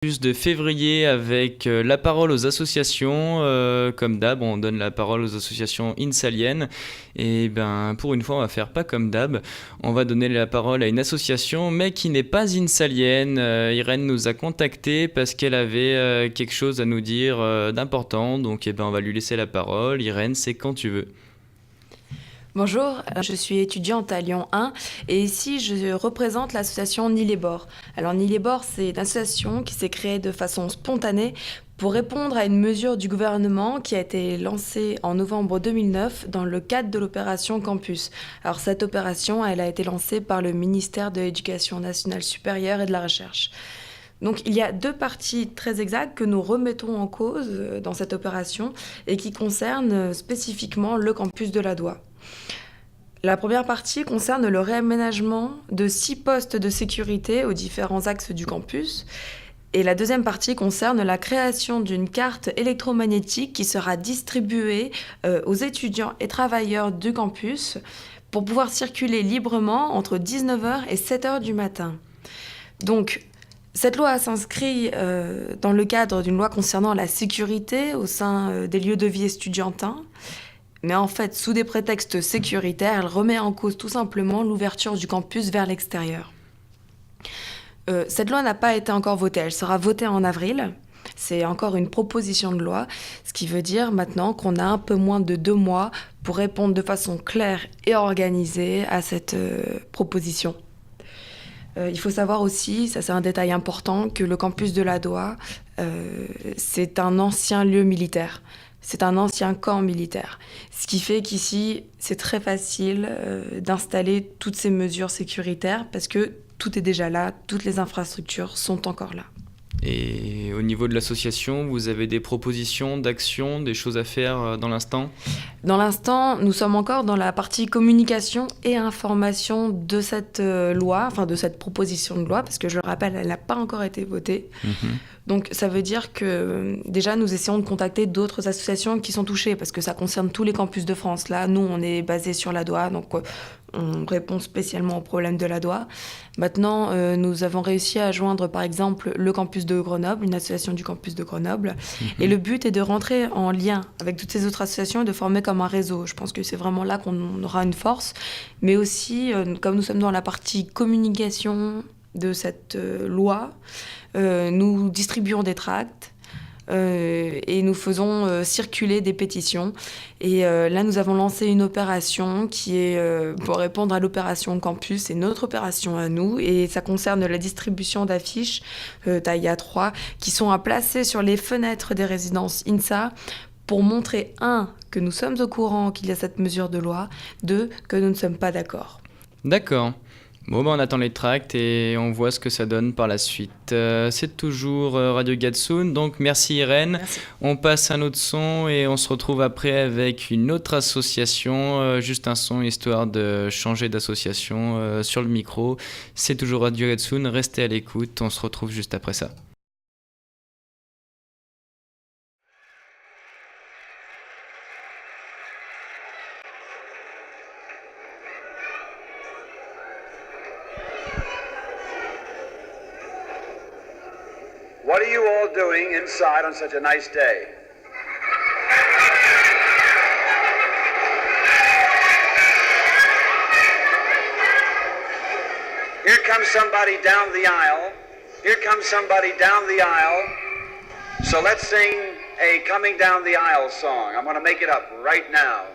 De février avec la parole aux associations. Comme d'hab, on donne la parole aux associations insaliennes. Et ben, pour une fois, on va faire pas comme d'hab. On va donner la parole à une association, mais qui n'est pas insalienne. Irène nous a contacté parce qu'elle avait quelque chose à nous dire d'important. Donc, eh ben, on va lui laisser la parole. Irène, c'est quand tu veux. Bonjour, je suis étudiante à Lyon 1 et ici je représente l'association Ni les Bords. Alors Ni les Bords, c'est une association qui s'est créée de façon spontanée pour répondre à une mesure du gouvernement qui a été lancée en novembre 2009 dans le cadre de l'opération Campus. Alors cette opération, elle a été lancée par le ministère de l'Éducation nationale supérieure et de la Recherche. Donc il y a deux parties très exactes que nous remettons en cause dans cette opération et qui concernent spécifiquement le campus de la Doua. La première partie concerne le réaménagement de 6 postes de sécurité aux différents axes du campus. Et la deuxième partie concerne la création d'une carte électromagnétique qui sera distribuée aux étudiants et travailleurs du campus pour pouvoir circuler librement entre 19h et 7h du matin. Donc, cette loi s'inscrit dans le cadre d'une loi concernant la sécurité au sein des lieux de vie estudiantins. Mais en fait, sous des prétextes sécuritaires, elle remet en cause tout simplement l'ouverture du campus vers l'extérieur. Cette loi n'a pas été encore votée, elle sera votée en avril. C'est encore une proposition de loi, ce qui veut dire maintenant qu'on a un peu moins de 2 mois pour répondre de façon claire et organisée à cette proposition. Il faut savoir aussi, ça c'est un détail important, que le campus de la Doua, c'est un ancien lieu militaire. C'est un ancien camp militaire. Ce qui fait qu'ici, c'est très facile d'installer toutes ces mesures sécuritaires parce que tout est déjà là, toutes les infrastructures sont encore là. Et au niveau de l'association, vous avez des propositions d'actions, des choses à faire dans l'instant ? Dans l'instant, nous sommes encore dans la partie communication et information de cette loi, enfin de cette proposition de loi, parce que je le rappelle, elle n'a pas encore été votée. Donc ça veut dire que déjà nous essayons de contacter d'autres associations qui sont touchées, parce que ça concerne tous les campus de France. Là, nous, on est basé sur la Doua, donc on répond spécialement aux problèmes de la Doua. Maintenant, nous avons réussi à joindre par exemple le campus de Grenoble, une association du campus de Grenoble. Et le but est de rentrer en lien avec toutes ces autres associations et de former comme un réseau. Je pense que c'est vraiment là qu'on aura une force. Mais aussi, comme nous sommes dans la partie communication de cette loi, nous distribuons des tracts et nous faisons circuler des pétitions. Et là, nous avons lancé une opération qui est pour répondre à l'opération Campus. C'est notre opération à nous et ça concerne la distribution d'affiches taille A3 qui sont à placer sur les fenêtres des résidences INSA pour montrer, 1, que nous sommes au courant qu'il y a cette mesure de loi, 2, que nous ne sommes pas d'accord. D'accord. Bon, ben on attend les tracts et on voit ce que ça donne par la suite. C'est toujours Radio Gatsoun, donc merci Irène. Merci. On passe un autre son et on se retrouve après avec une autre association, juste un son histoire de changer d'association sur le micro. C'est toujours Radio Gatsoun, restez à l'écoute, on se retrouve juste après ça. What are you all doing inside on such a nice day? Here comes somebody down the aisle. Here comes somebody down the aisle. So let's sing a coming down the aisle song. I'm going to make it up right now.